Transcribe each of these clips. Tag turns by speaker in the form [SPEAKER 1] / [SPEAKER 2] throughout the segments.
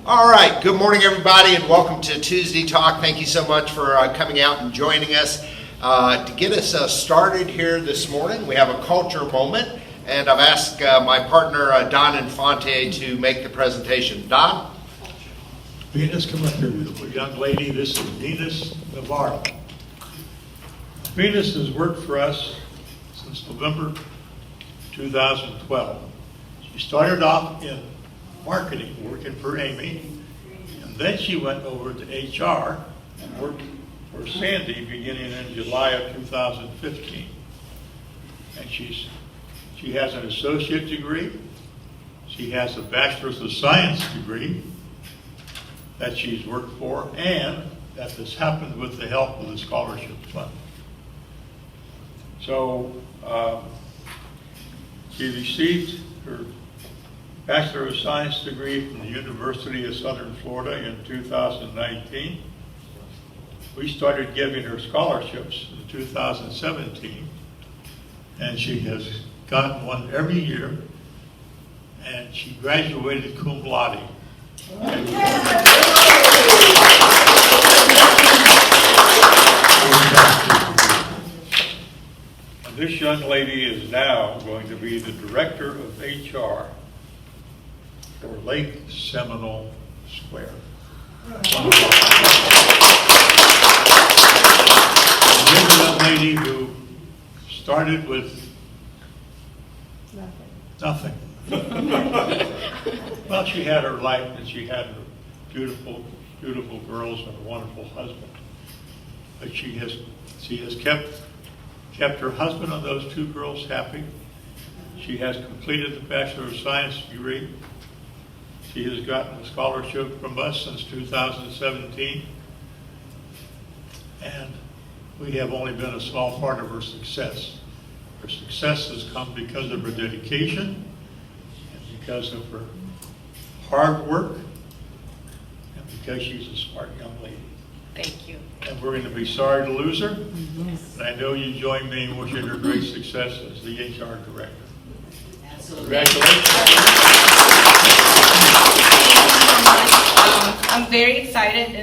[SPEAKER 1] All right, good morning everybody and welcome to Tuesday Talk. Thank you so much for coming out and joining us. To get us started here this morning, we have a culture moment, and I've asked my partner Don Infante to make the presentation. Don?
[SPEAKER 2] Venus, come up here, beautiful young lady. This is Venus Navarro. Venus has worked for us since November 2012. She started off in marketing, working for Amy, and then she went over to HR and worked for Sandy beginning in July of 2015. And she has an associate degree. She has a bachelor's of science degree that she's worked for, and that has happened with the help of the scholarship fund. So she received her Bachelor of Science degree from the University of Southern Florida in 2019. We started giving her scholarships in 2017, and she has gotten one every year, and she graduated cum laude. And this young lady is now going to be the director of HR for Lake Seminole Square. This young lady who started with nothing. Well, she had her life, and she had her beautiful, beautiful girls and a wonderful husband. But she has kept her husband and those two girls happy. She has completed the Bachelor of Science degree. She has gotten a scholarship from us since 2017. And we have only been a small part of her success. Her success has come because of her dedication and because of her hard work and because she's a smart young lady.
[SPEAKER 3] Thank you.
[SPEAKER 2] And we're going to be sorry to lose her. Yes. And I know you join me in wishing her great success as the HR director.
[SPEAKER 3] Absolutely.
[SPEAKER 2] Congratulations.
[SPEAKER 3] I'm very excited,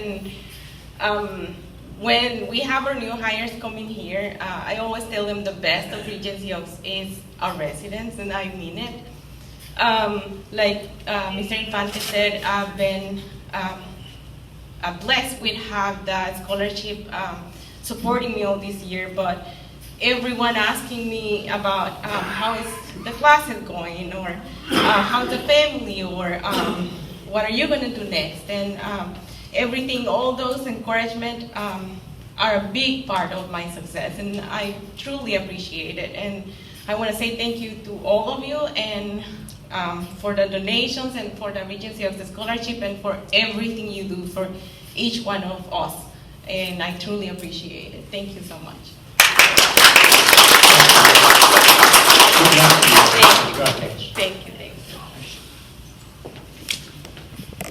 [SPEAKER 3] and when we have our new hires coming here, I always tell them the best of Regency Oaks is our residents, and I mean it. Like Mr. Infante said, I've been blessed with have the scholarship supporting me all this year, but everyone asking me about how is the classes going, or how's the family, or what are you going to do next, and everything, all those encouragement are a big part of my success, and I truly appreciate it. And I want to say thank you to all of you, and for the donations, and for the Regency of the scholarship, and for everything you do for each one of us. And I truly appreciate it. Thank you so much. Thank you.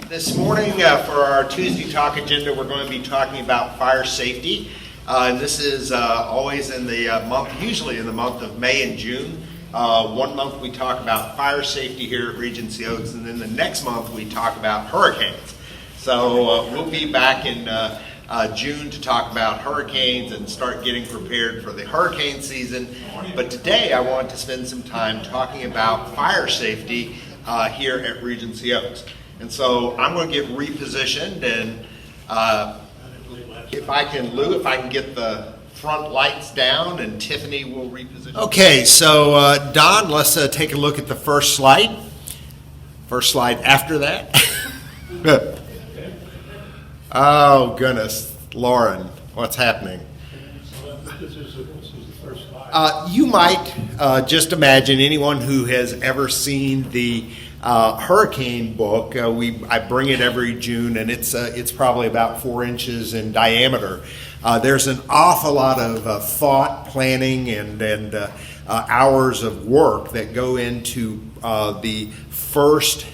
[SPEAKER 1] This morning for our Tuesday Talk agenda, we're going to be talking about fire safety. And this is always in the usually in the month of May and June. 1 month we talk about fire safety here at Regency Oaks, and then the next month we talk about hurricanes. So we'll be back in June to talk about hurricanes and start getting prepared for the hurricane season. But today I want to spend some time talking about fire safety here at Regency Oaks. And so I'm going to get repositioned, and if I can get the front lights down, and Tiffany will reposition. Okay, so Don, let's take a look at the first slide. First slide after that. Oh, goodness. Lauren, what's happening?
[SPEAKER 2] This is the first slide.
[SPEAKER 1] You might just imagine, anyone who has ever seen the hurricane book, I bring it every June, and it's probably about 4 inches in diameter. There's an awful lot of thought, planning, and hours of work that go into the first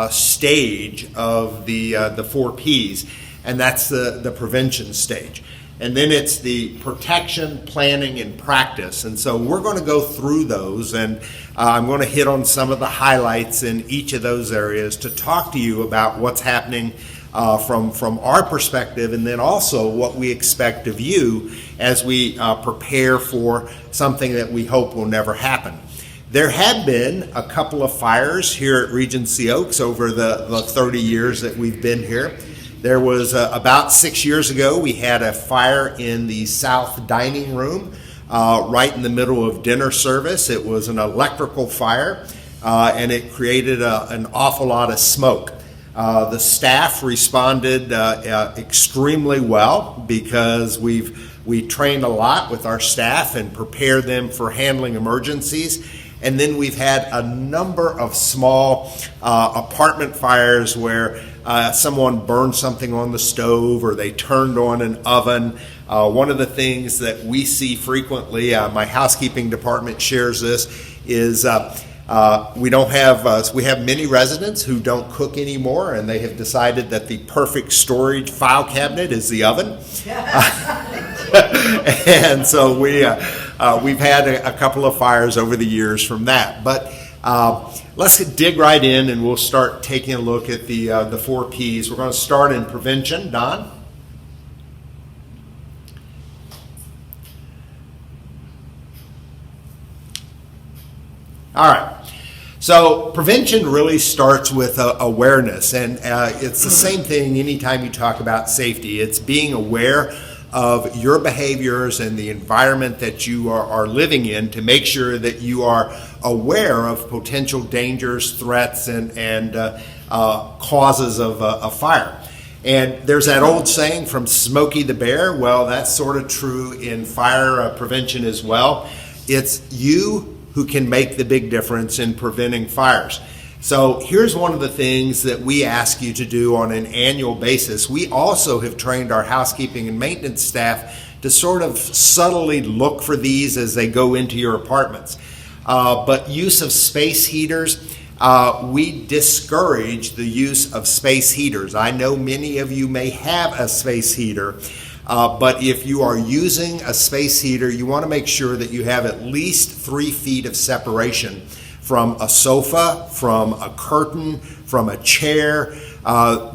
[SPEAKER 1] stage of the 4 Ps, and that's the prevention stage. and then it's the protection, planning, and practice. And so we're going to go through those, and I'm going to hit on some of the highlights in each of those areas to talk to you about what's happening from our perspective, and then also what we expect of you as we prepare for something that we hope will never happen. There have been a couple of fires here at Regency Oaks over the 30 years that we've been here. There was about 6 years ago, we had a fire in the south dining room right in the middle of dinner service. It was an electrical fire, and it created an awful lot of smoke. The staff responded extremely well because we trained a lot with our staff and prepared them for handling emergencies. And then we've had a number of small apartment fires where someone burned something on the stove or they turned on an oven. One of the things that we see frequently, my housekeeping department shares this, is we have many residents who don't cook anymore, and they have decided that the perfect storage file cabinet is the oven. And so we've had a couple of fires over the years from that. But let's dig right in, and we'll start taking a look at the 4 Ps. We're going to start in prevention. Don? All right. So prevention really starts with awareness, and it's the same thing anytime you talk about safety. It's being aware of your behaviors and the environment that you are living in to make sure that you are aware of potential dangers, threats, and causes of a fire. And there's that old saying from Smokey the Bear. Well, that's sort of true in fire prevention as well. It's you who can make the big difference in preventing fires. So here's one of the things that we ask you to do on an annual basis. We also have trained our housekeeping and maintenance staff to sort of subtly look for these as they go into your apartments. But use of space heaters, we discourage the use of space heaters. I know many of you may have a space heater, but if you are using a space heater, you want to make sure that you have at least 3 feet of separation from a sofa, from a curtain, from a chair,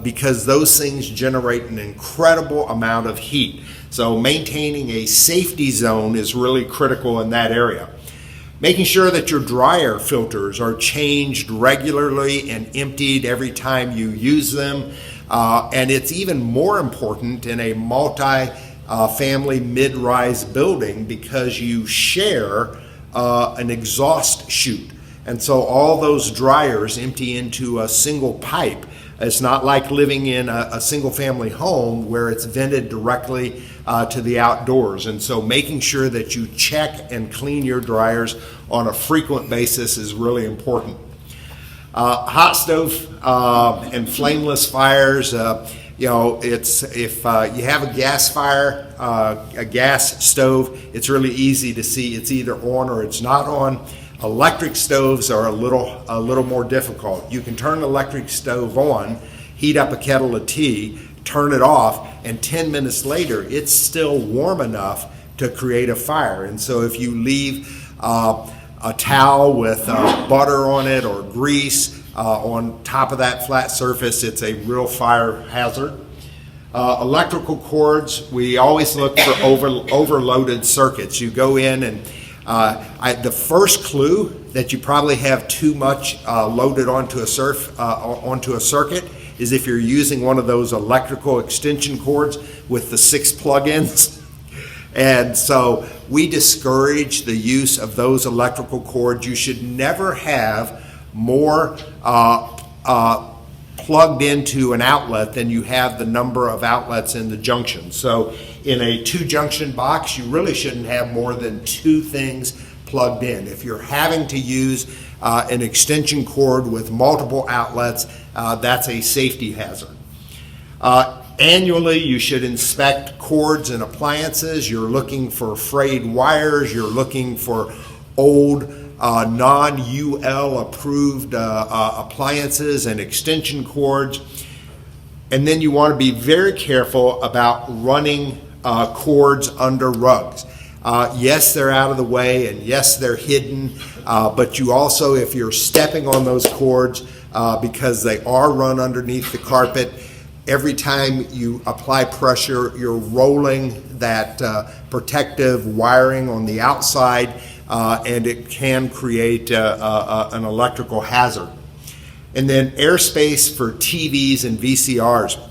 [SPEAKER 1] because those things generate an incredible amount of heat. So maintaining a safety zone is really critical in that area. Making sure that your dryer filters are changed regularly and emptied every time you use them. And it's even more important in a multi-family mid-rise building because you share an exhaust chute. And so all those dryers empty into a single pipe. It's not like living in a single-family home where it's vented directly to the outdoors. And so making sure that you check and clean your dryers on a frequent basis is really important. Hot stove and flameless fires, it's if you have a gas fire, a gas stove, it's really easy to see it's either on or it's not on. Electric stoves are a little more difficult. You can turn an electric stove on, heat up a kettle of tea, turn it off, and 10 minutes later, it's still warm enough to create a fire. And so if you leave a towel with butter on it or grease on top of that flat surface, it's a real fire hazard. Electrical cords, we always look for overloaded circuits. You go in and the first clue that you probably have too much loaded onto a circuit is if you're using one of those electrical extension cords with the 6 plug-ins. And so we discourage the use of those electrical cords. You should never have more plugged into an outlet than you have the number of outlets in the junction. So in a 2-junction box, you really shouldn't have more than 2 things plugged in. If you're having to use an extension cord with multiple outlets, that's a safety hazard. Annually, you should inspect cords and appliances. You're looking for frayed wires. You're looking for old non-UL approved appliances and extension cords. And then you want to be very careful about running cords under rugs. Yes, they're out of the way, and yes, they're hidden, but you also, if you're stepping on those cords, because they are run underneath the carpet, every time you apply pressure, you're rolling that protective wiring on the outside, and it can create an electrical hazard. And then airspace for TVs and VCRs.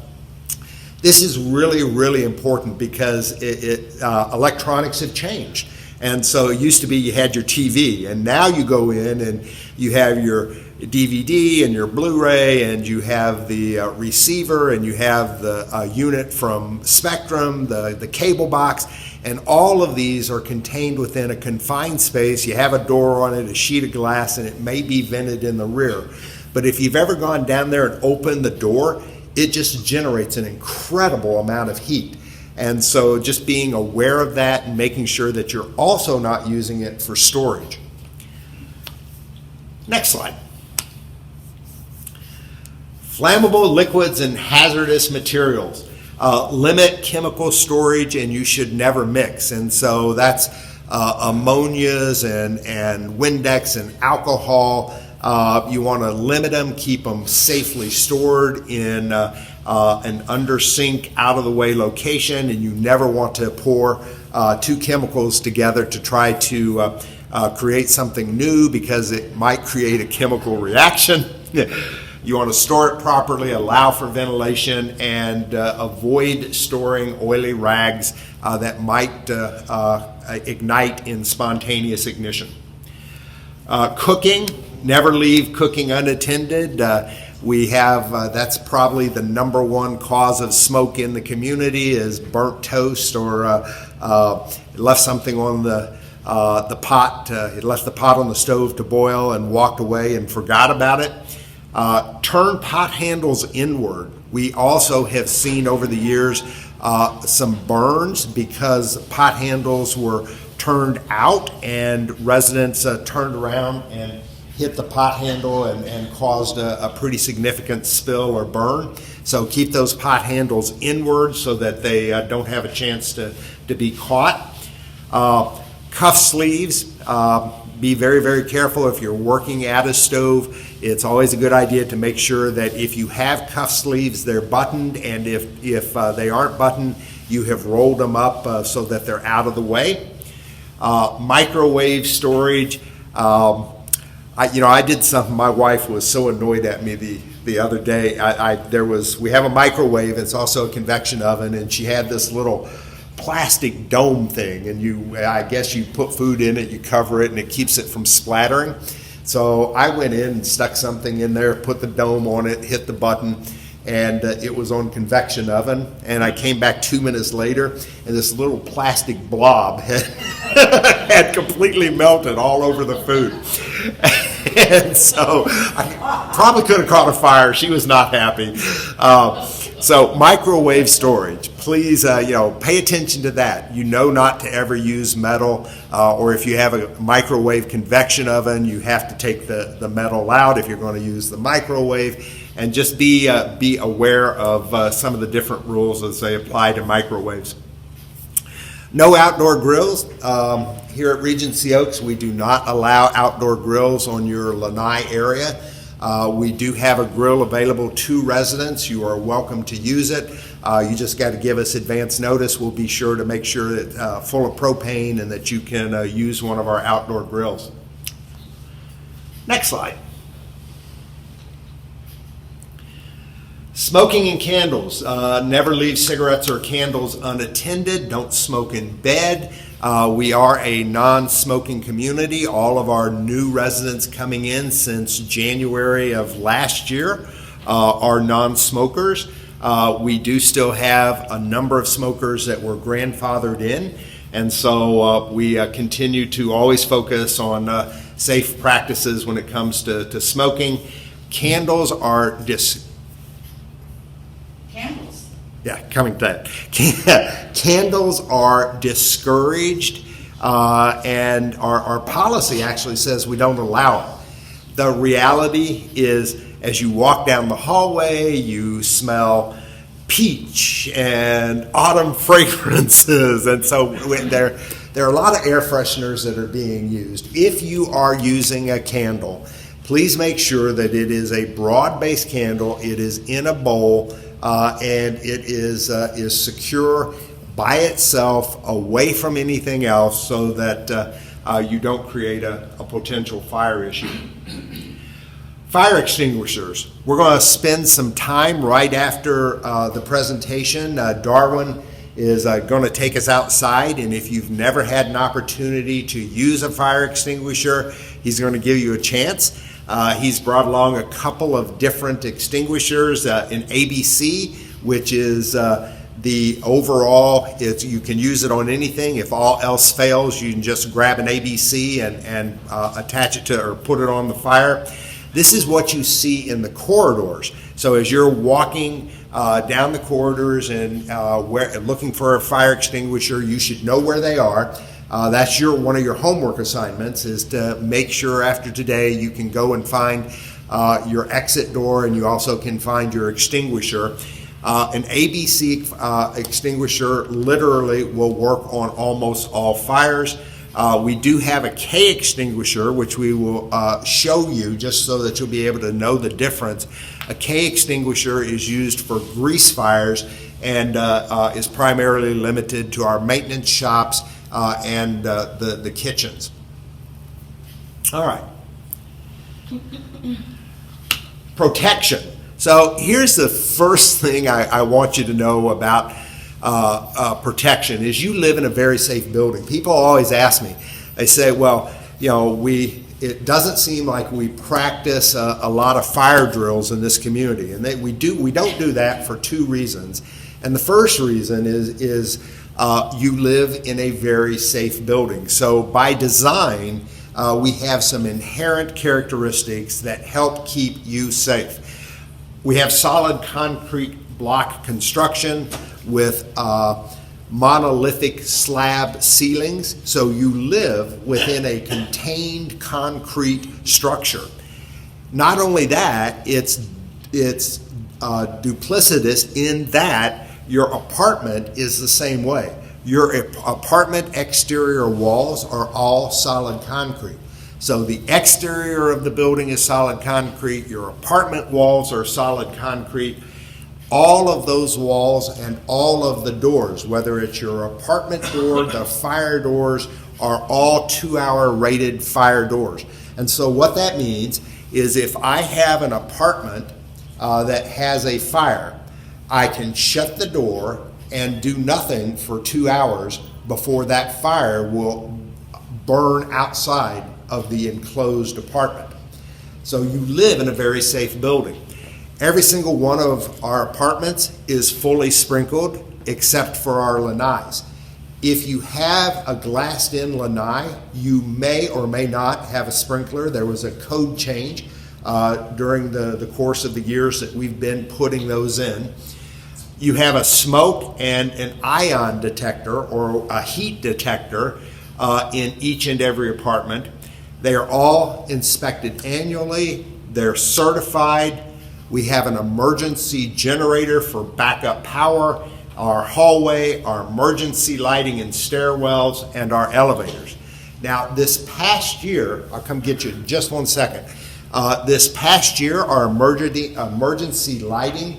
[SPEAKER 1] This is really, really important because electronics have changed. And so it used to be you had your TV, and now you go in and you have your DVD and your Blu-ray, and you have the receiver, and you have the unit from Spectrum, the cable box, and all of these are contained within a confined space. You have a door on it, a sheet of glass, and it may be vented in the rear. But if you've ever gone down there and opened the door, it just generates an incredible amount of heat. And so just being aware of that and making sure that you're also not using it for storage. Next slide. Flammable liquids and hazardous materials. Limit chemical storage, and you should never mix. And so that's ammonias and Windex and alcohol. You want to limit them, keep them safely stored in an under sink, out of the way location, and you never want to pour two chemicals together to try to create something new, because it might create a chemical reaction. You want to store it properly, allow for ventilation, and avoid storing oily rags that might ignite in spontaneous ignition. Cooking. Never leave cooking unattended. We have, that's probably the number one cause of smoke in the community, is burnt toast, or left something on the pot, left the pot on the stove to boil and walked away and forgot about it. Turn pot handles inward. We also have seen over the years some burns because pot handles were turned out, and residents turned around and hit the pot handle and caused a pretty significant spill or burn. So keep those pot handles inward so that they don't have a chance to be caught. Cuff sleeves. Be very, very careful if you're working at a stove. It's always a good idea to make sure that if you have cuff sleeves, they're buttoned, and if they aren't buttoned, you have rolled them up so that they're out of the way. Microwave storage. I did something. My wife was so annoyed at me the other day. We have a microwave. It's also a convection oven, and she had this little plastic dome thing, and I guess you put food in it, you cover it, and it keeps it from splattering. So I went in and stuck something in there, put the dome on it, hit the button, and it was on convection oven. And I came back 2 minutes later, and this little plastic blob had completely melted all over the food. And so I probably could have caught a fire. She was not happy. So microwave storage, please, pay attention to that. Not to ever use metal, or if you have a microwave convection oven, you have to take the metal out if you're going to use the microwave. And just be aware of some of the different rules as they apply to microwaves. No outdoor grills. Here at Regency Oaks, we do not allow outdoor grills on your lanai area. We do have a grill available to residents. You are welcome to use it. You just got to give us advance notice. We'll be sure to make sure that it's full of propane and that you can use one of our outdoor grills. Next slide. Smoking and candles. Never leave cigarettes or candles unattended. Don't smoke in bed. We are a non-smoking community. All of our new residents coming in since January of last year are non-smokers. We do still have a number of smokers that were grandfathered in, and so we continue to always focus on safe practices when it comes to smoking. Candles are coming to that. Candles are discouraged, and our policy actually says we don't allow it. The reality is, as you walk down the hallway, you smell peach and autumn fragrances. And so there are a lot of air fresheners that are being used. If you are using a candle, please make sure that it is a broad-based candle, it is in a bowl, and it is secure by itself, away from anything else, so that you don't create a potential fire issue. Fire extinguishers. We're going to spend some time right after the presentation. Darwin is going to take us outside, and if you've never had an opportunity to use a fire extinguisher, he's going to give you a chance. He's brought along a couple of different extinguishers, an ABC, which is the overall, you can use it on anything. If all else fails, you can just grab an ABC and attach it to, or put it on the fire. This is what you see in the corridors. So as you're walking down the corridors and looking for a fire extinguisher, you should know where they are. That's one of your homework assignments, is to make sure after today you can go and find your exit door, and you also can find your extinguisher. An ABC extinguisher literally will work on almost all fires. We do have a K extinguisher, which we will show you just so that you'll be able to know the difference. A K extinguisher is used for grease fires and is primarily limited to our maintenance shops and the kitchens. All right. Protection. So here's the first thing I want you to know about protection is you live in a very safe building. People always ask me, they say, well, it doesn't seem like we practice a lot of fire drills in this community. And we don't do that for two reasons. And the first reason is you live in a very safe building. So by design, we have some inherent characteristics that help keep you safe. We have solid concrete block construction with monolithic slab ceilings, so you live within a contained concrete structure. Not only that, it's duplicitous in that your apartment is the same way. Your apartment exterior walls are all solid concrete. So the exterior of the building is solid concrete, your apartment walls are solid concrete. All of those walls and all of the doors, whether it's your apartment door, the fire doors, are all 2-hour rated fire doors. And so what that means is if I have an apartment that has a fire, I can shut the door and do nothing for 2 hours before that fire will burn outside of the enclosed apartment. So you live in a very safe building. Every single one of our apartments is fully sprinkled except for our lanais. If you have a glassed-in lanai, you may or may not have a sprinkler. There was a code change during the course of the years that we've been putting those in. You have a smoke and an ion detector or a heat detector in each and every apartment. They are all inspected annually. They're certified. We have an emergency generator for backup power, our hallway, our emergency lighting and stairwells, and our elevators. Now, this past year, I'll come get you in just 1 second. This past year, our emergency lighting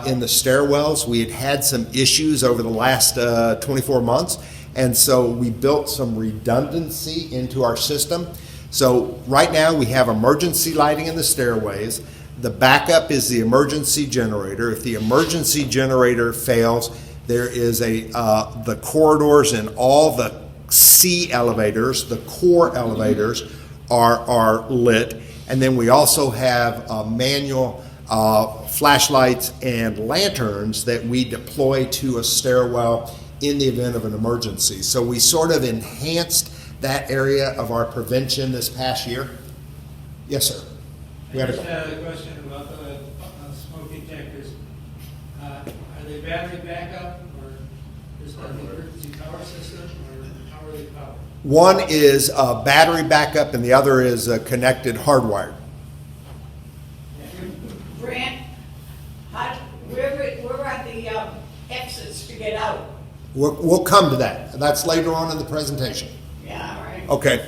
[SPEAKER 1] in the stairwells, we had some issues over the last 24 months, and so we built some redundancy into our system. So right now, we have emergency lighting in the stairways. The backup is the emergency generator. If the emergency generator fails, there is the corridors and all the C elevators, the core elevators are lit. And then we also have manual flashlights and lanterns that we deploy to a stairwell in the event of an emergency. So we sort of enhanced that area of our prevention this past year. Yes, sir.
[SPEAKER 4] I just had a question about the smoke detectors. Are they battery backup, or is that the emergency power system, or how are they powered?
[SPEAKER 1] One is battery backup and the other is connected hardwired.
[SPEAKER 5] Grant, where are the exits to get out.
[SPEAKER 1] We'll come to that. That's later on in the presentation.
[SPEAKER 5] Yeah, all right.
[SPEAKER 1] Okay.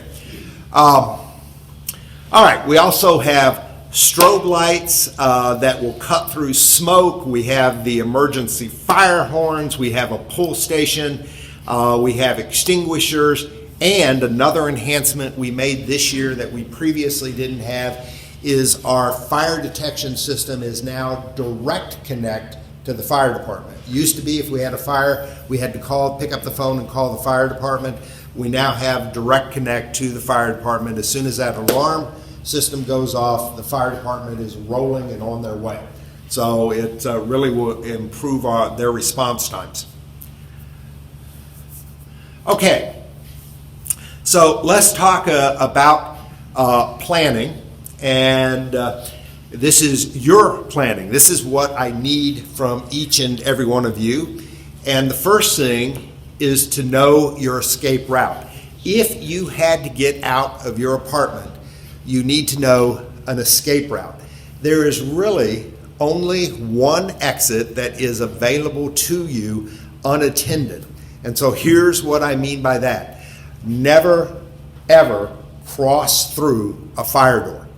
[SPEAKER 1] All right, we also have strobe lights that will cut through smoke. We have the emergency fire horns. We have a pull station. We have extinguishers. And another enhancement we made this year that we previously didn't have is our fire detection system is now direct connect to the fire department. It used to be if we had a fire, we had to pick up the phone and call the fire department. We now have direct connect to the fire department. As soon as that alarm system goes off, the fire department is rolling and on their way. So it really will improve their response times. Okay, so let's talk about planning. And this is your planning. This is what I need from each and every one of you. And the first thing is to know your escape route. If you had to get out of your apartment, you need to know an escape route. There is really only one exit that is available to you unattended. And so here's what I mean by that. Never, ever cross through a fire door.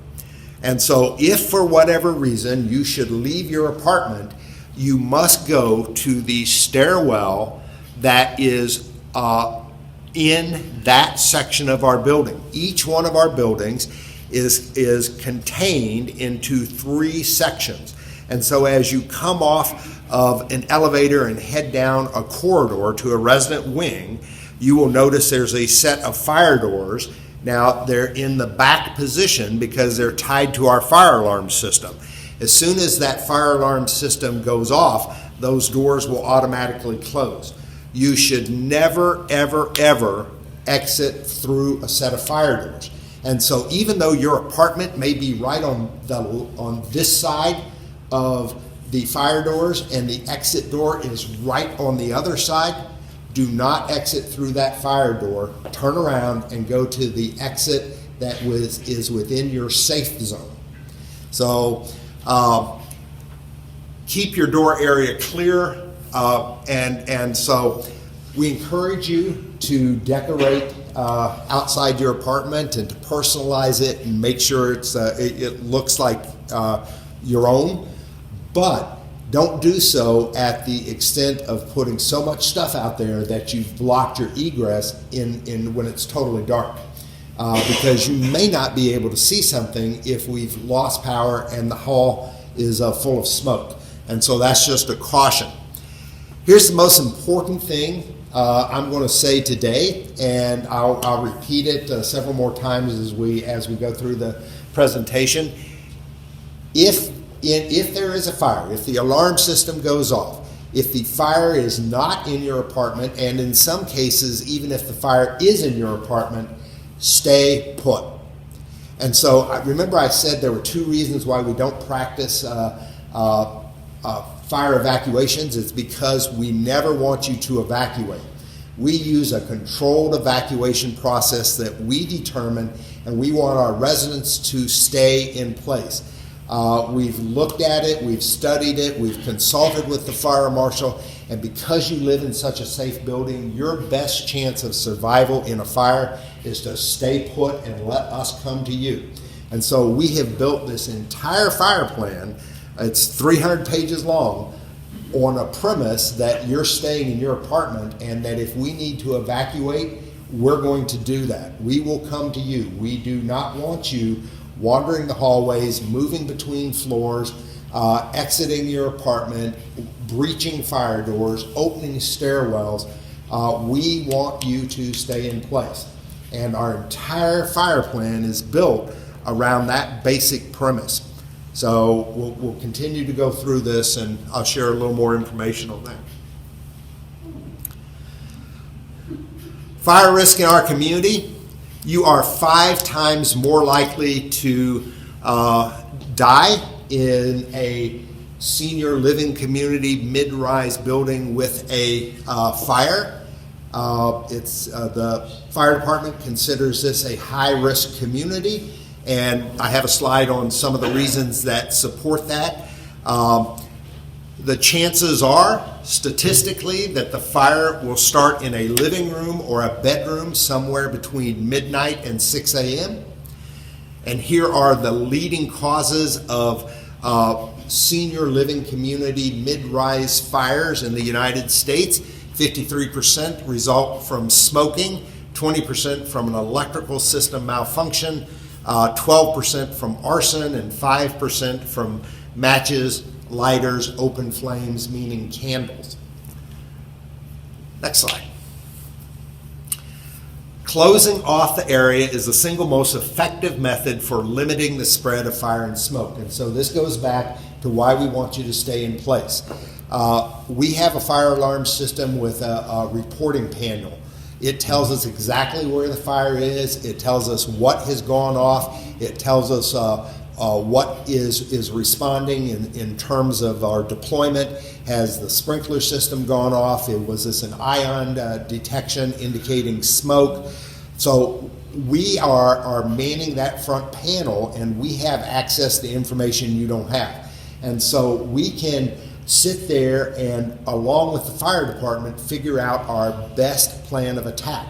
[SPEAKER 1] And so if for whatever reason you should leave your apartment, you must go to the stairwell that is in that section of our building. Each one of our buildings is contained into 3 sections. And so as you come off of an elevator and head down a corridor to a resident wing, you will notice there's a set of fire doors. Now they're in the back position because they're tied to our fire alarm system. As soon as that fire alarm system goes off, those doors will automatically close. You should never, ever, ever exit through a set of fire doors. And so even though your apartment may be right on this side of the fire doors and the exit door is right on the other side, do not exit through that fire door. Turn around and go to the exit that is within your safe zone. So keep your door area clear, and so we encourage you to decorate outside your apartment and to personalize it and make sure it looks like your own, but don't do so at the extent of putting so much stuff out there that you've blocked your egress in when it's totally dark. Because you may not be able to see something if we've lost power and the hall is full of smoke. And so that's just a caution. Here's the most important thing I'm going to say today, and I'll repeat it several more times as we go through the presentation. If there is a fire, if the alarm system goes off, if the fire is not in your apartment, and in some cases, even if the fire is in your apartment, stay put. And so remember I said there were 2 reasons why we don't practice fire evacuations. It's because we never want you to evacuate. We use a controlled evacuation process that we determine, and we want our residents to stay in place. We've looked at it, we've studied it, we've consulted with the fire marshal, and because you live in such a safe building, your best chance of survival in a fire is to stay put and let us come to you. And so we have built this entire fire plan, it's 300 pages long, on a premise that you're staying in your apartment and that if we need to evacuate, we're going to do that. We will come to you. We do not want you wandering the hallways, moving between floors, exiting your apartment, breaching fire doors, opening stairwells. We want you to stay in place. And our entire fire plan is built around that basic premise. So we'll continue to go through this, and I'll share a little more information on that. Fire risk in our community. You are 5 times more likely to die in a senior living community mid-rise building with a fire. The fire department considers this a high-risk community, and I have a slide on some of the reasons that support that. the chances are, statistically, that the fire will start in a living room or a bedroom somewhere between midnight and 6 a.m. And here are the leading causes of senior living community mid-rise fires in the United States. 53% result from smoking, 20% from an electrical system malfunction, 12% from arson, and 5% from matches, lighters, open flames, meaning candles. Next slide. Closing off the area is the single most effective method for limiting the spread of fire and smoke. And so this goes back to why we want you to stay in place. We have a fire alarm system with a reporting panel. It tells us exactly where the fire is. It tells us what has gone off. It tells us what is responding in terms of our deployment. Has the sprinkler system gone off? Was this an ion detection indicating smoke? So we are manning that front panel, and we have access to information you don't have. And so we can sit there and, along with the fire department, figure out our best plan of attack,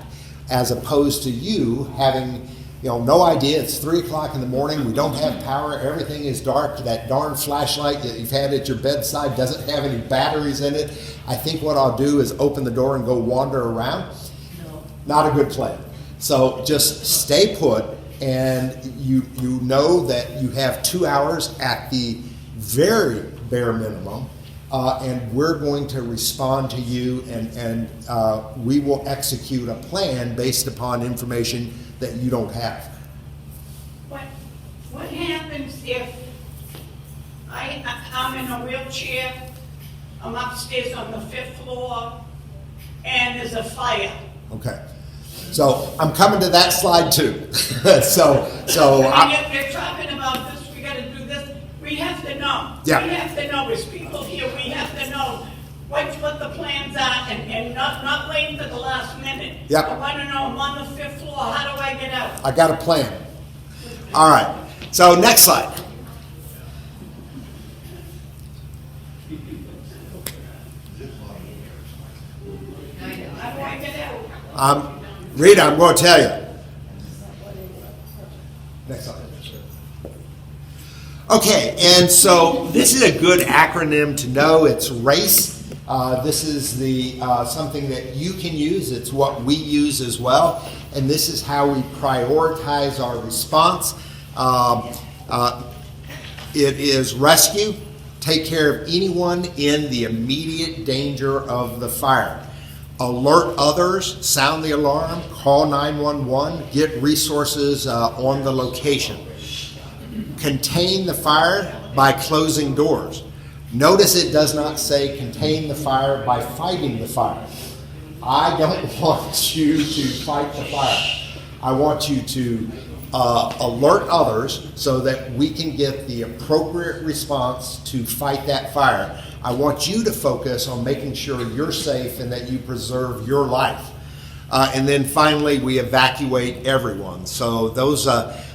[SPEAKER 1] as opposed to you having no idea. It's 3 o'clock in the morning. We don't have power. Everything is dark. That darn flashlight that you've had at your bedside doesn't have any batteries in it. I think what I'll do is open the door and go wander around. Not a good plan. So just stay put, and you know that you have 2 hours at the very bare minimum, and we're going to respond to you, and we will execute a plan based upon information that you don't have.
[SPEAKER 5] What happens if I'm in a wheelchair, I'm upstairs on the 5th floor, and there's a fire?
[SPEAKER 1] Okay. So I'm coming to that slide too. so
[SPEAKER 5] You're talking about this, we gotta do this, we have to know.
[SPEAKER 1] Yeah.
[SPEAKER 5] We have to know, as people here, we have to know what the plans are, and not waiting for the last minute.
[SPEAKER 1] Yep.
[SPEAKER 5] I wanna know, I'm on the 5th floor, how do I get out?
[SPEAKER 1] I got a plan. All right. So next slide.
[SPEAKER 5] How do I get out?
[SPEAKER 1] Rita, I'm going to tell you. Next slide. Okay, and so this is a good acronym to know. It's RACE. This is the something that you can use. It's what we use as well, and this is how we prioritize our response. It is rescue, take care of anyone in the immediate danger of the fire. Alert others, sound the alarm, call 911, get resources on the location. Contain the fire by closing doors. Notice it does not say contain the fire by fighting the fire. I don't want you to fight the fire. I want you to alert others so that we can get the appropriate response to fight that fire. I want you to focus on making sure you're safe and that you preserve your life. And then finally, we evacuate everyone. So those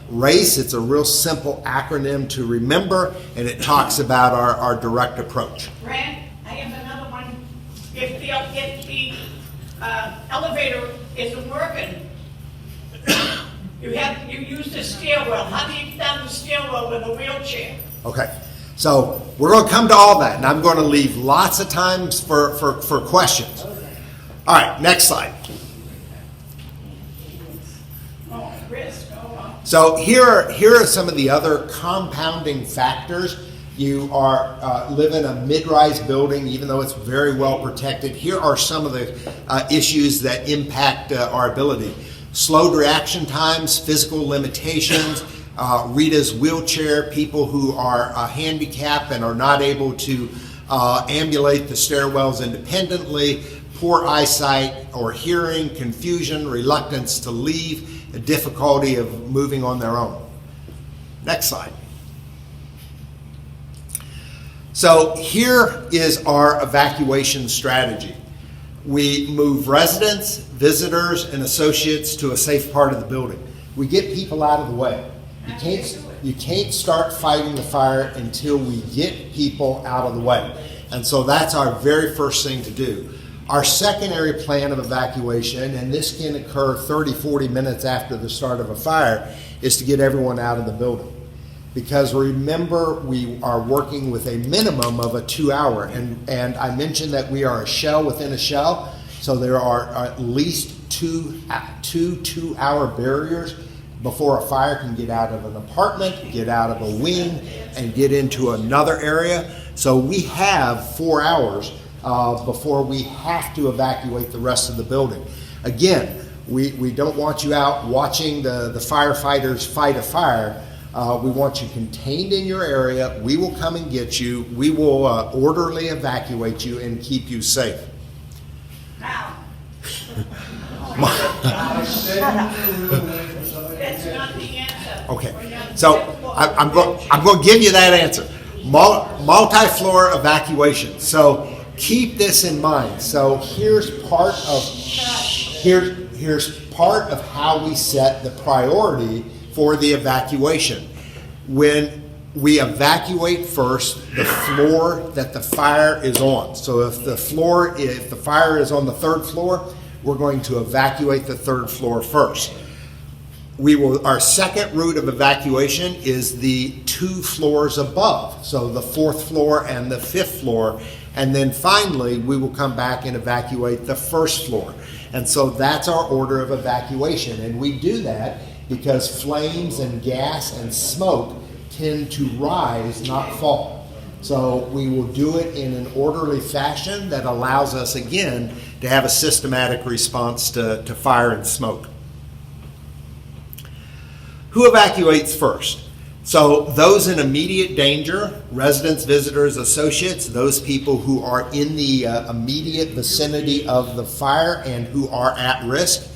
[SPEAKER 1] RACE, it's a real simple acronym to remember, and it talks about our direct approach.
[SPEAKER 5] Brad, I have another one. If the elevator isn't working, you use the stairwell. How do you get down the stairwell with a wheelchair?
[SPEAKER 1] Okay, so we're going to come to all that, and I'm going to leave lots of times for questions. All right, next slide.
[SPEAKER 5] Oh, risk.
[SPEAKER 1] So here are some of the other compounding factors. You are live in a mid-rise building, even though it's very well protected. Here are some of the issues that impact our ability. Slowed reaction times, physical limitations, Rita's wheelchair, people who are handicapped and are not able to ambulate the stairwells independently, poor eyesight or hearing, confusion, reluctance to leave, a difficulty of moving on their own. Next slide. So here is our evacuation strategy. We move residents, visitors, and associates to a safe part of the building. We get people out of the way. You can't start fighting the fire until we get people out of the way.
[SPEAKER 6] And so that's our very first thing to do. Our secondary plan of evacuation, and this can occur 30, 40 minutes after the start of a fire, is to get everyone out of the building. Because remember, we are working with a minimum of a 2-hour, and I mentioned that we are a shell within a shell, so there are at least two 2-hour barriers before a fire can get out of an apartment, get out of a wing, and get into another area. So we have 4 hours before we have to evacuate the rest of the building. Again, we don't want you out watching the firefighters fight a fire. We want you contained in your area. We will come and get you. We will orderly evacuate you and keep you safe.
[SPEAKER 5] Now. That's not the answer.
[SPEAKER 6] Okay, so I'm going to give you that answer. Multi-floor evacuation. So keep this in mind. So here's part of how we set the priority for the evacuation. When we evacuate first the floor that the fire is on. So if the fire is on the 3rd floor, we're going to evacuate the 3rd floor first. Our second route of evacuation is the 2 floors above, so the 4th floor and the 5th floor, and then finally we will come back and evacuate the 1st floor. And so that's our order of evacuation, and we do that because flames and gas and smoke tend to rise, not fall. So we will do it in an orderly fashion that allows us, again, to have a systematic response to fire and smoke. Who evacuates first? So those in immediate danger, residents, visitors, associates, those people who are in the immediate vicinity of the fire and who are at risk.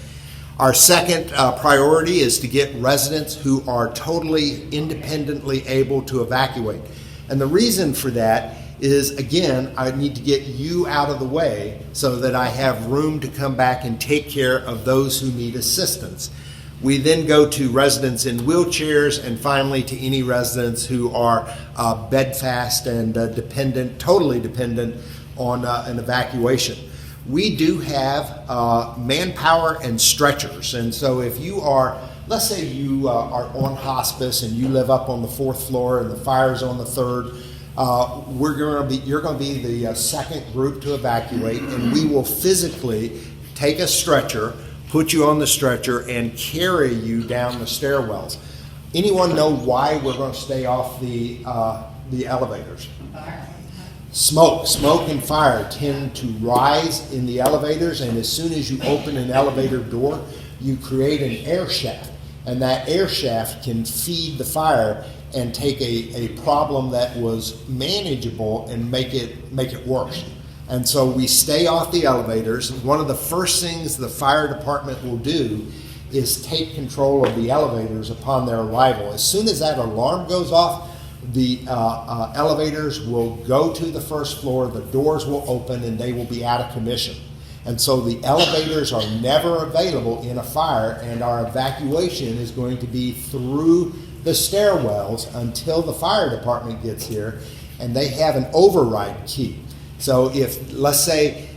[SPEAKER 6] Our second priority is to get residents who are totally independently able to evacuate. And the reason for that is, again, I need to get you out of the way so that I have room to come back and take care of those who need assistance. We then go to residents in wheelchairs and finally to any residents who are bedfast and totally dependent on an evacuation. We do have manpower and stretchers, and so if you are, let's say you are on hospice and you live up on the 4th floor and the fire's on the 3rd, you're going to be the second group to evacuate, and we will physically take a stretcher, put you on the stretcher, and carry you down the stairwells. Anyone know why we're going to stay off the elevators? Smoke and fire tend to rise in the elevators, and as soon as you open an elevator door, you create an air shaft, and that air shaft can feed the fire and take a problem that was manageable and make it worse. And so we stay off the elevators. One of the first things the fire department will do is take control of the elevators upon their arrival. As soon as that alarm goes off, the elevators will go to the 1st floor, the doors will open, and they will be out of commission. And so the elevators are never available in a fire, and our evacuation is going to be through the stairwells until the fire department gets here, and they have an override key. So if, let's say,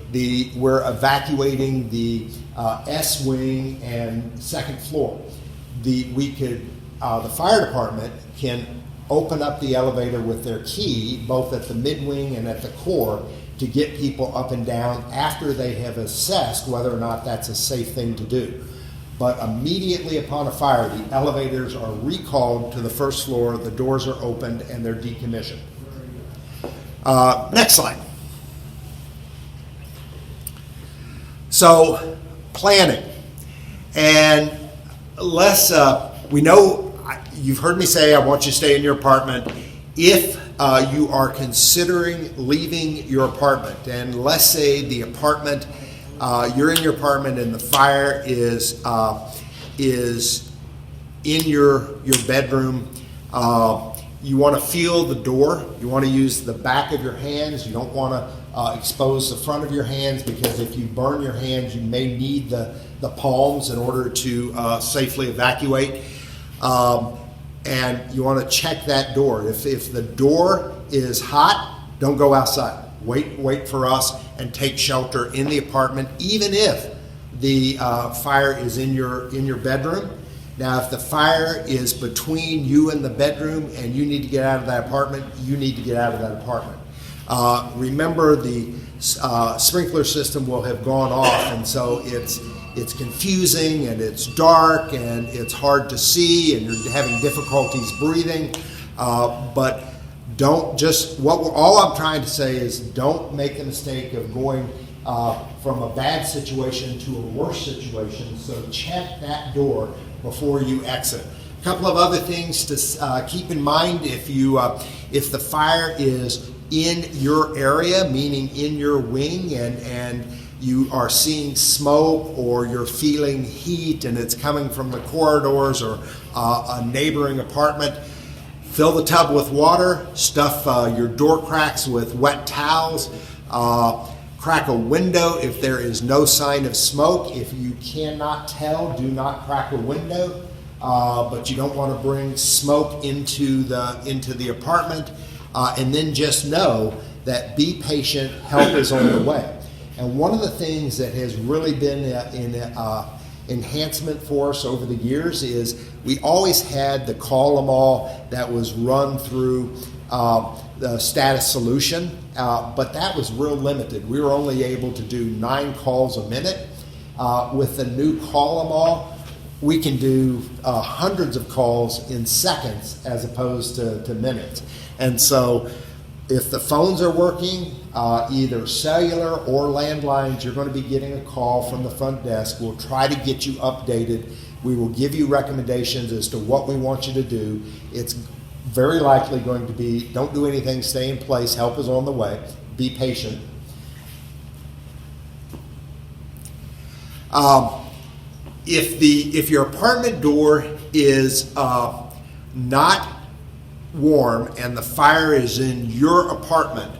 [SPEAKER 6] we're evacuating the S wing and 2nd floor, the fire department can open up the elevator with their key, both at the mid-wing and at the core, to get people up and down after they have assessed whether or not that's a safe thing to do. But immediately upon a fire, the elevators are recalled to the 1st floor, the doors are opened, and they're decommissioned. Next slide. So, planning. And we know, you've heard me say I want you to stay in your apartment. If you are considering leaving your apartment, and let's say the apartment, you're in your apartment and the fire is in your bedroom, you want to feel the door. You want to use the back of your hands. You don't want to expose the front of your hands, because if you burn your hands, you may need the palms in order to safely evacuate. And you want to check that door. If the door is hot, don't go outside. wait for us and take shelter in the apartment, even if the fire is in your bedroom. Now, if the fire is between you and the bedroom and you need to get out of that apartment, you need to get out of that apartment. Remember, the sprinkler system will have gone off, and so it's confusing and it's dark and it's hard to see and you're having difficulties breathing. But don't just, all I'm trying to say is don't make the mistake of going from a bad situation to a worse situation. So check that door before you exit. A couple of other things to keep in mind: if the fire is in your area, meaning in your wing, and you are seeing smoke or you're feeling heat and it's coming from the corridors or a neighboring apartment, fill the tub with water, stuff your door cracks with wet towels, crack a window if there is no sign of smoke. If you cannot tell, do not crack a window, but you don't want to bring smoke into the apartment. And then just know that be patient, help is on the way. And one of the things that has really been an enhancement for us over the years is we always had the Call 'em All that was run through the Status Solution, but that was real limited. We were only able to do 9 calls a minute. With the new Call 'em All, we can do hundreds of calls in seconds as opposed to minutes. And so if the phones are working, either cellular or landlines, you're going to be getting a call from the front desk. We'll try to get you updated. We will give you recommendations as to what we want you to do. It's very likely going to be, don't do anything, stay in place, help is on the way, be patient. If your apartment door is not warm and the fire is in your apartment,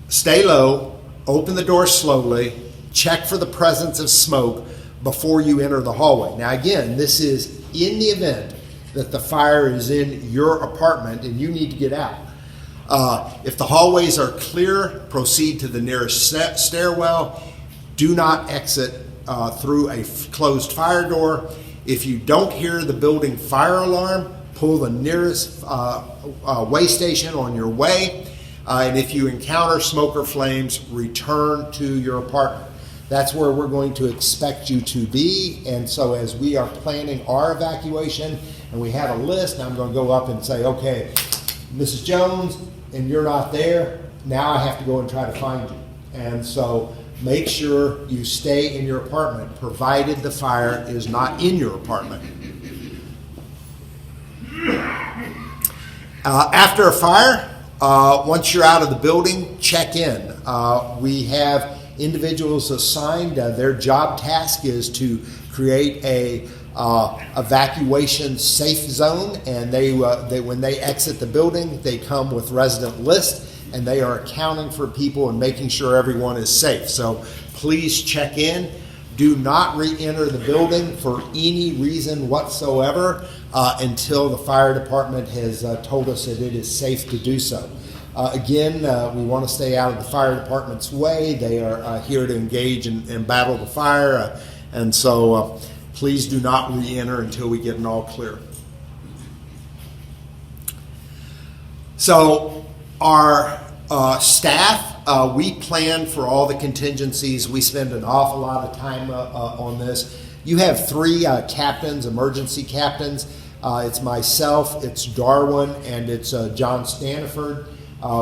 [SPEAKER 6] stay low, open the door slowly, check for the presence of smoke before you enter the hallway. Now again, this is in the event that the fire is in your apartment and you need to get out. If the hallways are clear, proceed to the nearest stairwell. Do not exit through a closed fire door. If you don't hear the building fire alarm, pull the nearest way station on your way. And if you encounter smoke or flames, return to your apartment. That's where we're going to expect you to be. And so as we are planning our evacuation and we have a list, I'm going to go up and say, okay, Mrs. Jones, and you're not there, now I have to go and try to find you. And so make sure you stay in your apartment, provided the fire is not in your apartment. After a fire, once you're out of the building, check in. We have individuals assigned. Their job task is to create a evacuation safe zone, and they when they exit the building, they come with resident lists, and they are accounting for people and making sure everyone is safe. So please check in. Do not re-enter the building for any reason whatsoever until the fire department has told us that it is safe to do so. Again, we want to stay out of the fire department's way. They are here to engage and battle the fire, and so please do not re-enter until we get an all clear. So our staff, we plan for all the contingencies. We spend an awful lot of time on this. You have 3 captains, emergency captains. It's myself, it's Darwin, and it's John Staniford.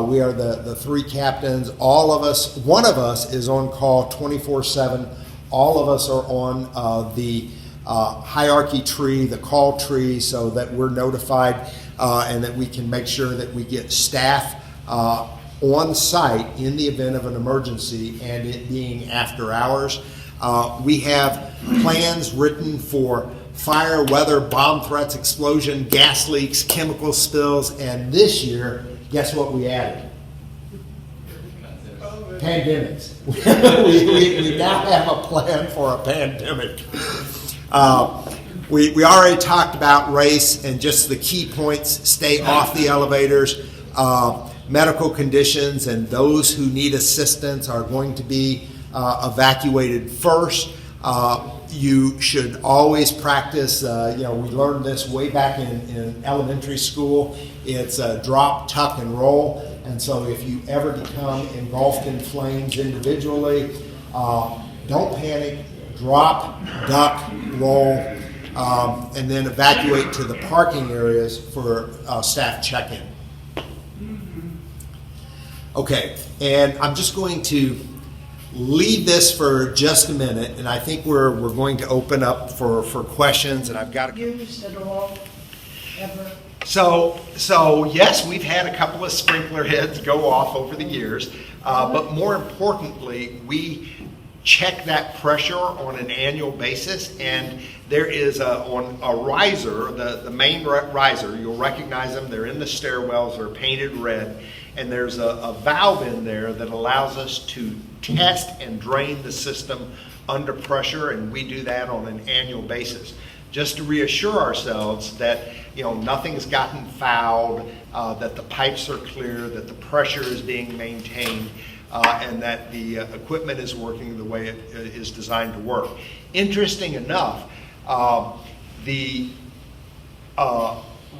[SPEAKER 6] We are the 3 captains. All of us, one of us is on call 24/7. All of us are on the hierarchy tree, the call tree, so that we're notified and that we can make sure that we get staff on site in the event of an emergency and it being after hours. We have plans written for fire, weather, bomb threats, explosion, gas leaks, chemical spills, and this year, guess what we added? Pandemics. we now have a plan for a pandemic. We already talked about race and just the key points: stay off the elevators. medical conditions, and those who need assistance are going to be evacuated first. You should always practice, we learned this way back in elementary school. It's drop, tuck, and roll. And so if you ever become engulfed in flames individually, don't panic, drop, duck, roll, and then evacuate to the parking areas for staff check-in. Okay, and I'm just going to leave this for just a minute, and I think we're going to open up for questions, and I've got
[SPEAKER 5] Used at all, ever?
[SPEAKER 6] So yes, we've had a couple of sprinkler heads go off over the years, but more importantly, we check that pressure on an annual basis, and there is on a riser, the main riser, you'll recognize them, they're in the stairwells, they're painted red, and there's a valve in there that allows us to test and drain the system under pressure, and we do that on an annual basis, just to reassure ourselves that nothing's gotten fouled, that the pipes are clear, that the pressure is being maintained, and that the equipment is working the way it is designed to work. Interesting enough, the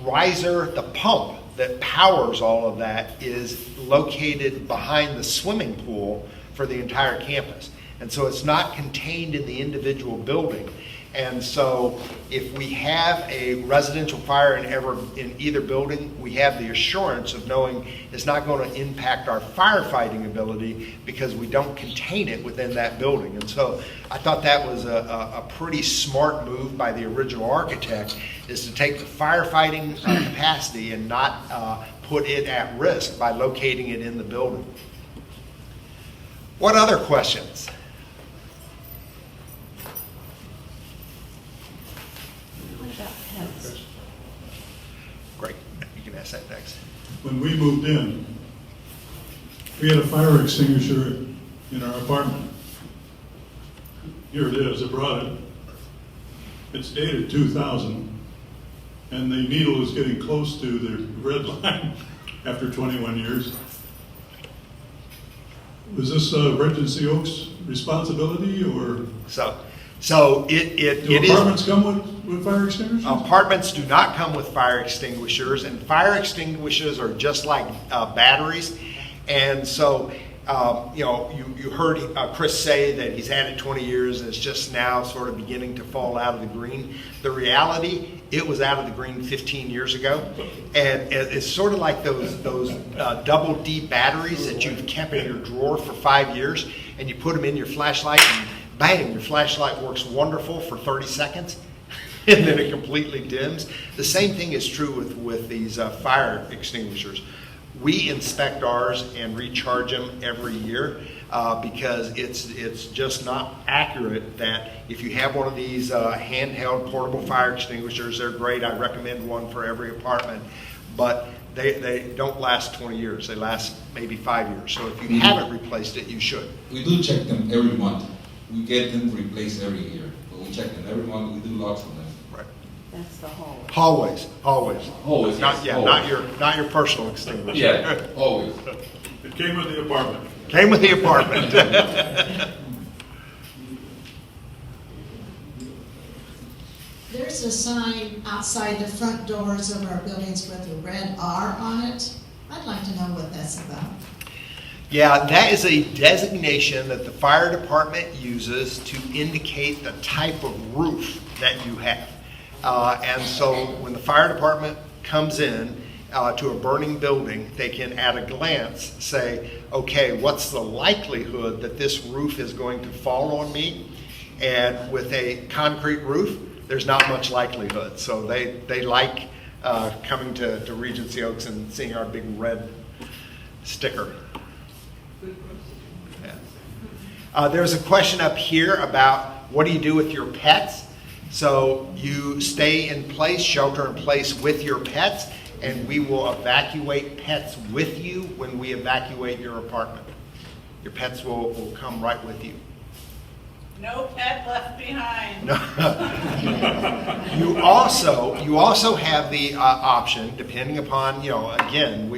[SPEAKER 6] riser, the pump that powers all of that is located behind the swimming pool for the entire campus. And so it's not contained in the individual building. And so if we have a residential fire in either building, we have the assurance of knowing it's not going to impact our firefighting ability because we don't contain it within that building. And so I thought that was a pretty smart move by the original architect, is to take the firefighting capacity and not put it at risk by locating it in the building. What other questions? Great. You can ask that next.
[SPEAKER 7] When we moved in, we had a fire extinguisher in our apartment. Here it is, I brought it. It's dated 2000, and the needle is getting close to the red line after 21 years. Was this Regency Oaks' responsibility, or
[SPEAKER 6] So it
[SPEAKER 7] do
[SPEAKER 6] is.
[SPEAKER 7] apartments come with fire extinguishers?
[SPEAKER 6] Apartments do not come with fire extinguishers, and fire extinguishers are just like batteries. And so, you heard Chris say that he's had it 20 years and it's just now sort of beginning to fall out of the green. The reality, it was out of the green 15 years ago. And it's sort of like those double D batteries that you've kept in your drawer for 5 years, and you put them in your flashlight and bang, your flashlight works wonderful for 30 seconds. And then it completely dims. The same thing is true with these fire extinguishers. We inspect ours and recharge them every year because it's just not accurate that if you have one of these handheld portable fire extinguishers, they're great. I recommend one for every apartment, but they don't last 20 years. They last maybe 5 years. So if you haven't replaced it, you should.
[SPEAKER 8] We do check them every month. We get them replaced every year, but we check them every month. We do lots of them.
[SPEAKER 6] Right.
[SPEAKER 5] That's the whole.
[SPEAKER 6] Always.
[SPEAKER 8] Always,
[SPEAKER 6] Not,
[SPEAKER 8] yes,
[SPEAKER 6] yeah,
[SPEAKER 8] always.
[SPEAKER 6] not your personal extinguisher.
[SPEAKER 8] Yeah, always.
[SPEAKER 7] It came with the apartment.
[SPEAKER 6] Came with the apartment.
[SPEAKER 9] There's a sign outside the front doors of our buildings with a red R on it. I'd like to know what that's about.
[SPEAKER 6] Yeah, that is a designation that the fire department uses to indicate the type of roof that you have. And so when the fire department comes in to a burning building, they can at a glance say, okay, what's the likelihood that this roof is going to fall on me? And with a concrete roof, there's not much likelihood. So they like coming to Regency Oaks and seeing our big red sticker. Yeah. There's a question up here about what do you do with your pets? So you stay in place, shelter in place with your pets, and we will evacuate pets with you when we evacuate your apartment. Your pets will come right with you.
[SPEAKER 5] No pet left behind.
[SPEAKER 6] No. You also have the option, depending upon, again,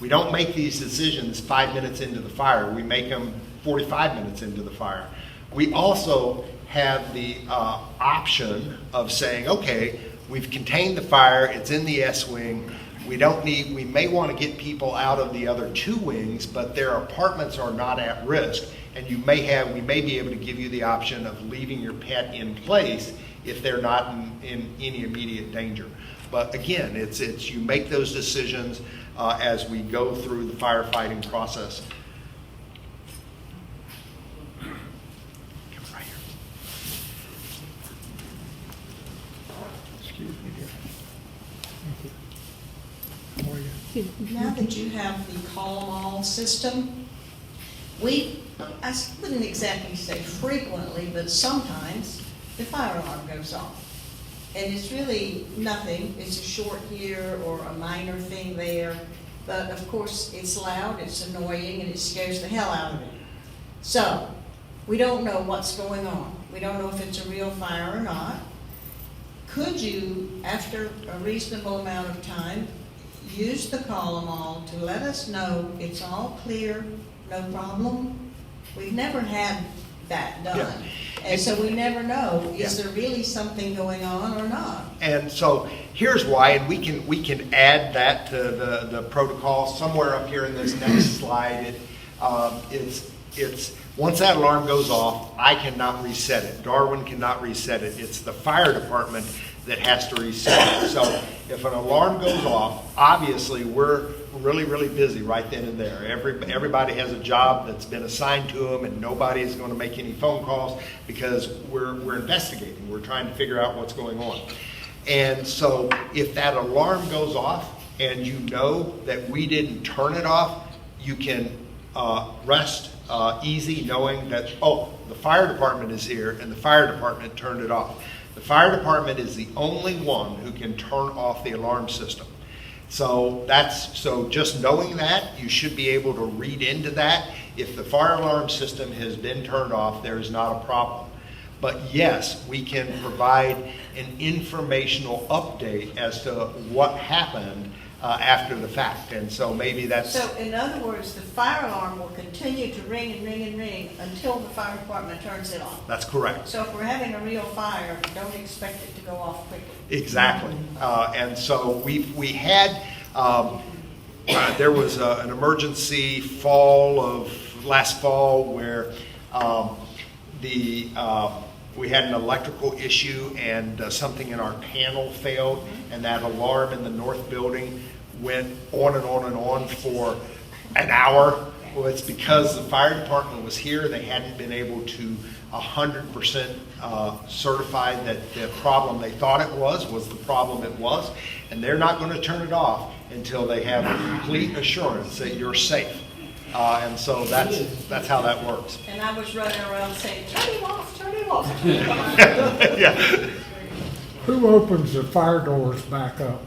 [SPEAKER 1] We don't make these decisions 5 minutes into the fire. We make them 45 minutes into the fire. We also have the option of saying, okay, we've contained the fire, it's in the S wing, we may want to get people out of the other 2 wings, but their apartments are not at risk, and we may be able to give you the option of leaving your pet in place if they're not in any immediate danger. But again, it's you make those decisions as we go through the firefighting process.
[SPEAKER 9] Now that you have the call 'em all system, I wouldn't exactly say frequently, but sometimes the fire alarm goes off. And it's really nothing, it's a short here or a minor thing there, but of course it's loud, it's annoying, and it scares the hell out of me. So, we don't know what's going on. We don't know if it's a real fire or not. Could you, after a reasonable amount of time, use the call 'em all to let us know it's all clear, no problem? We've never had that done.
[SPEAKER 1] Yeah.
[SPEAKER 9] And so we never know, is
[SPEAKER 1] Yeah.
[SPEAKER 9] there really something going on or not?
[SPEAKER 1] And so here's why, and we can add that to the protocol somewhere up here in this next slide. It's once that alarm goes off, I cannot reset it. Darwin cannot reset it. It's the fire department that has to reset it. So if an alarm goes off, obviously we're really, really busy right then and there. Everybody has a job that's been assigned to them, and nobody is going to make any phone calls because we're investigating. We're trying to figure out what's going on. And so if that alarm goes off and you know that we didn't turn it off, you can rest easy knowing that, oh, the fire department is here and the fire department turned it off. The fire department is the only one who can turn off the alarm system. So just knowing that, you should be able to read into that. If the fire alarm system has been turned off, there is not a problem. But yes, we can provide an informational update as to what happened after the fact. And so maybe that's...
[SPEAKER 9] So in other words, the fire alarm will continue to ring and ring and ring until the fire department turns it off.
[SPEAKER 1] That's correct.
[SPEAKER 9] So if we're having a real fire, don't expect it to go off quickly.
[SPEAKER 1] Exactly. And so we had, there was an emergency last fall where we had an electrical issue and something in our panel failed, and that alarm in the north building went on and on and on for an hour. Well, it's because the fire department was here. They hadn't been able to 100% certify that the problem they thought it was the problem it was, and they're not going to turn it off until they have complete assurance that you're safe. And so that's how that works.
[SPEAKER 9] And I was running around saying, turn him off, turn him off.
[SPEAKER 1] Yeah.
[SPEAKER 10] Who opens the fire doors back up?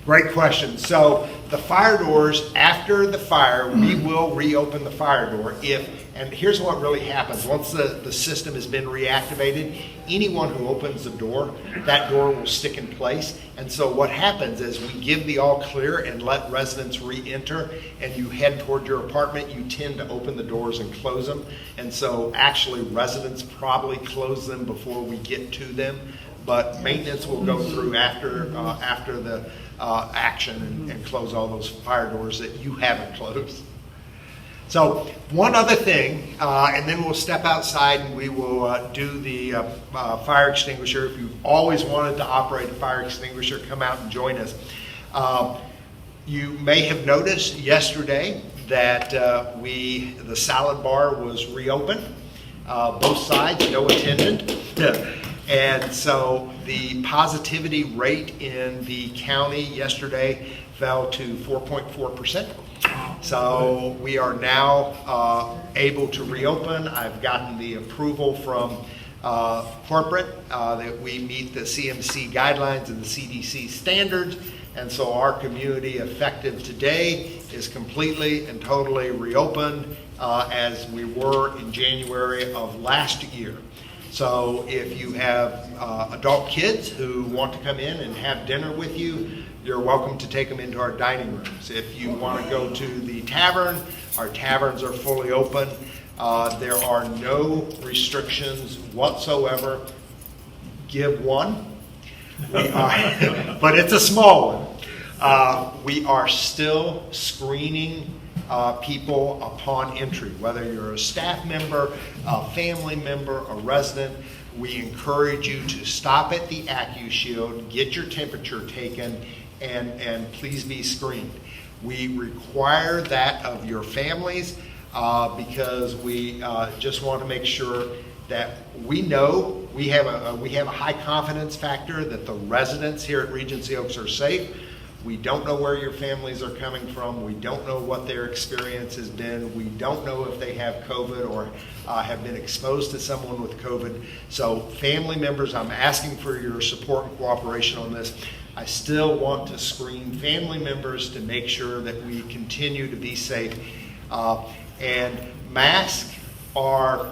[SPEAKER 1] Great question. So the fire doors, after the fire, we will reopen the fire door and here's what really happens. Once the system has been reactivated, anyone who opens the door, that door will stick in place. And so what happens is we give the all clear and let residents re-enter, and you head toward your apartment, you tend to open the doors and close them. And so actually residents probably close them before we get to them, but maintenance will go through after the action and close all those fire doors that you haven't closed. So one other thing, and then we'll step outside and we will do the fire extinguisher. If you've always wanted to operate a fire extinguisher, come out and join us. You may have noticed yesterday that the salad bar was reopened, both sides, no attendant. And so the positivity rate in the county yesterday fell to 4.4%. So we are now able to reopen. I've gotten the approval from corporate that we meet the CMC guidelines and the CDC standards. And so our community, effective today, is completely and totally reopened as we were in January of last year. So if you have adult kids who want to come in and have dinner with you, you're welcome to take them into our dining rooms. If you want to go to the tavern, our taverns are fully open. There are no restrictions whatsoever. Give one. But it's a small one. We are still screening people upon entry, whether you're a staff member, a family member, a resident. We encourage you to stop at the AccuShield, get your temperature taken, and please be screened. We require that of your families because we just want to make sure that we know we have a high confidence factor that the residents here at Regency Oaks are safe. We don't know where your families are coming from. We don't know what their experience has been. We don't know if they have COVID or have been exposed to someone with COVID. So family members, I'm asking for your support and cooperation on this. I still want to screen family members to make sure that we continue to be safe. And masks are,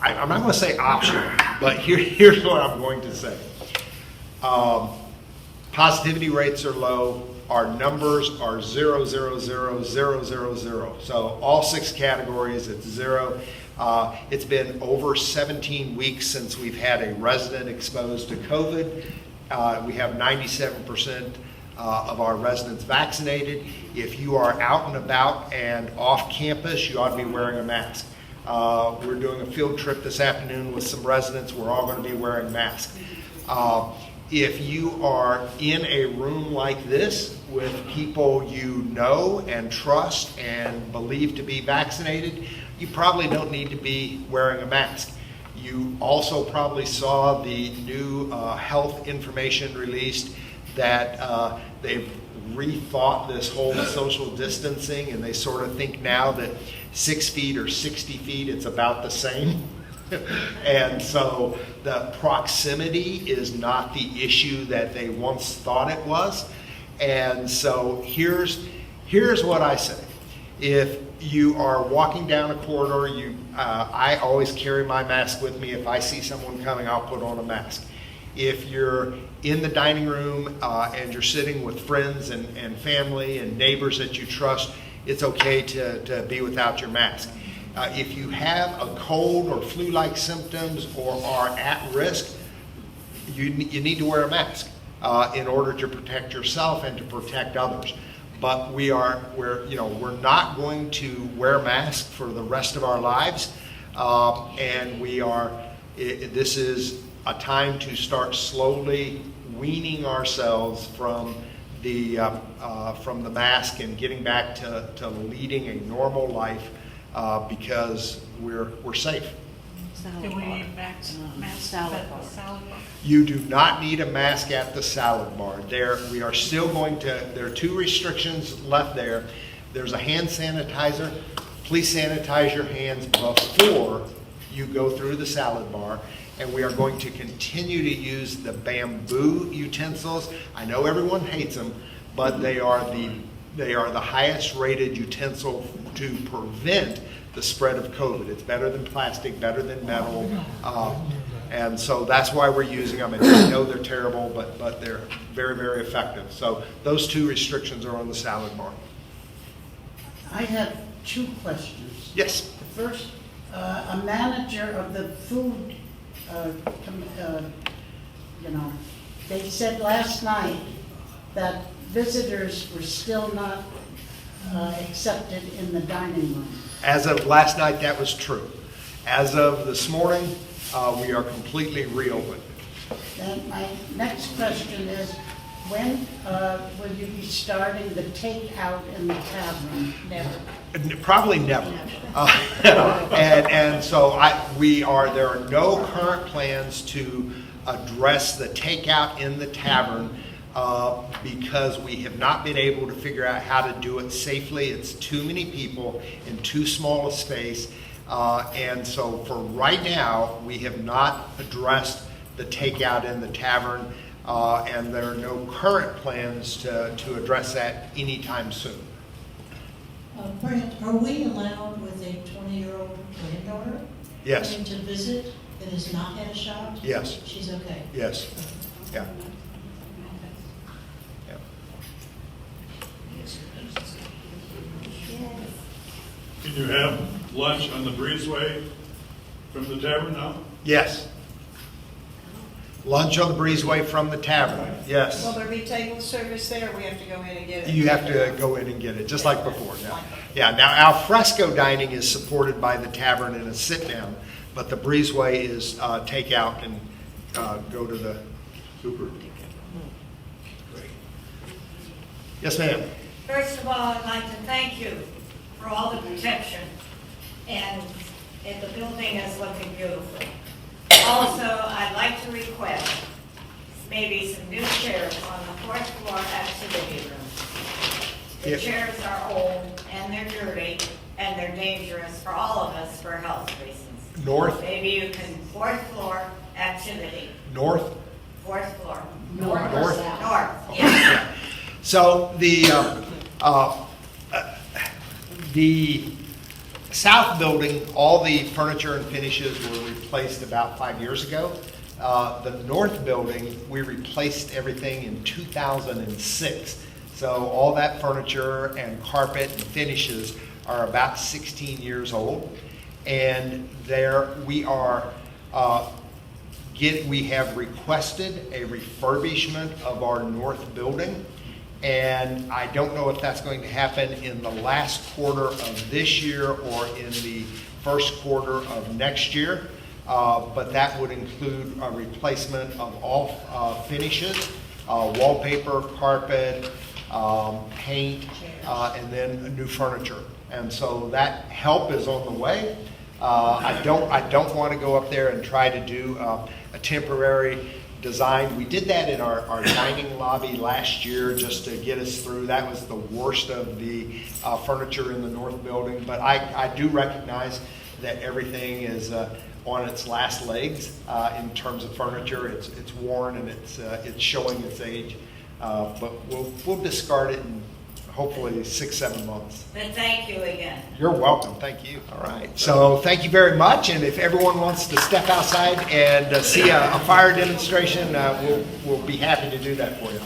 [SPEAKER 1] I'm not going to say optional, but here's what I'm going to say. Positivity rates are low. Our numbers are 0, 0, 0, 0, 0, 0. So all 6 categories, it's 0. It's been over 17 weeks since we've had a resident exposed to COVID. We have 97% of our residents vaccinated. If you are out and about and off campus, you ought to be wearing a mask. We're doing a field trip this afternoon with some residents. We're all going to be wearing masks. If you are in a room like this with people you know and trust and believe to be vaccinated, you probably don't need to be wearing a mask. You also probably saw the new health information released that they've rethought this whole social distancing, and they sort of think now that 6 feet or 60 feet, it's about the same. And so the proximity is not the issue that they once thought it was. And so here's what I say. If you are walking down a corridor, I always carry my mask with me. If I see someone coming, I'll put on a mask. If you're in the dining room and you're sitting with friends and family and neighbors that you trust, it's okay to be without your mask. If you have a cold or flu-like symptoms or are at risk, you need to wear a mask in order to protect yourself and to protect others. But we're not going to wear masks for the rest of our lives, and this is a time to start slowly weaning ourselves from the mask and getting back to leading a normal life. Because we're safe.
[SPEAKER 5] Do we need masks at the salad bar?
[SPEAKER 1] You do not need a mask at the salad bar. There are 2 restrictions left there. There's a hand sanitizer. Please sanitize your hands before you go through the salad bar. And we are going to continue to use the bamboo utensils. I know everyone hates them, but they are the highest rated utensil to prevent the spread of COVID. It's better than plastic, better than metal. And so that's why we're using them. And I know they're terrible, but they're very, very effective. So those 2 restrictions are on the salad bar.
[SPEAKER 11] I have 2 questions.
[SPEAKER 1] Yes.
[SPEAKER 11] The first, a manager of the food, they said last night that visitors were still not accepted in the dining room.
[SPEAKER 1] As of last night, that was true. As of this morning, we are completely reopened.
[SPEAKER 11] Then my next question is, when will you be starting the takeout in the tavern?
[SPEAKER 9] Never.
[SPEAKER 1] Probably never. And so there are no current plans to address the takeout in the tavern because we have not been able to figure out how to do it safely. It's too many people in too small a space. And so for right now, we have not addressed the takeout in the tavern, and there are no current plans to address that anytime soon.
[SPEAKER 12] Brent, are we allowed with a 20-year-old granddaughter
[SPEAKER 1] Yes.
[SPEAKER 12] coming to visit that has not had a shot?
[SPEAKER 1] Yes.
[SPEAKER 12] She's okay?
[SPEAKER 1] Yes. Yeah.
[SPEAKER 7] Can you have lunch on the breezeway from the tavern now?
[SPEAKER 1] Yes. Lunch on the breezeway from the tavern, yes.
[SPEAKER 9] Will there be table service there, or we have to go in and get it?
[SPEAKER 1] You have to go in and get it, just like before. Yeah, now al fresco dining is supported by the tavern in a sit-down, but the breezeway is takeout and go to the.
[SPEAKER 7] Super.
[SPEAKER 1] Yes, ma'am.
[SPEAKER 5] First of all, I'd like to thank you for all the protection, and the building is looking beautiful. Also, I'd like to request maybe some new chairs on the fourth floor activity room. The
[SPEAKER 1] Yep.
[SPEAKER 5] chairs are old, and they're dirty, and they're dangerous for all of us for health reasons.
[SPEAKER 1] North,
[SPEAKER 5] Maybe you can, fourth floor activity,
[SPEAKER 1] north.
[SPEAKER 5] fourth floor.
[SPEAKER 11] North or
[SPEAKER 1] North?
[SPEAKER 11] south?
[SPEAKER 5] North, yes.
[SPEAKER 1] So the south building, all the furniture and finishes were replaced about 5 years ago. The north building, we replaced everything in 2006. So all that furniture and carpet and finishes are about 16 years old. And there we are, we have requested a refurbishment of our north building. And I don't know if that's going to happen in the last quarter of this year or in the first quarter of next year. But that would include a replacement of all finishes, wallpaper, carpet, paint, and then new furniture. And so that help is on the way. I don't want to go up there and try to do a temporary design. We did that in our dining lobby last year just to get us through. That was the worst of the furniture in the north building. But I do recognize that everything is on its last legs in terms of furniture. It's worn and it's showing its age. But we'll discard it in hopefully 6-7 months.
[SPEAKER 5] Then thank you again.
[SPEAKER 1] You're welcome. Thank you. All right. So thank you very much. And if everyone wants to step outside and see a fire demonstration, we'll be happy to do that for you.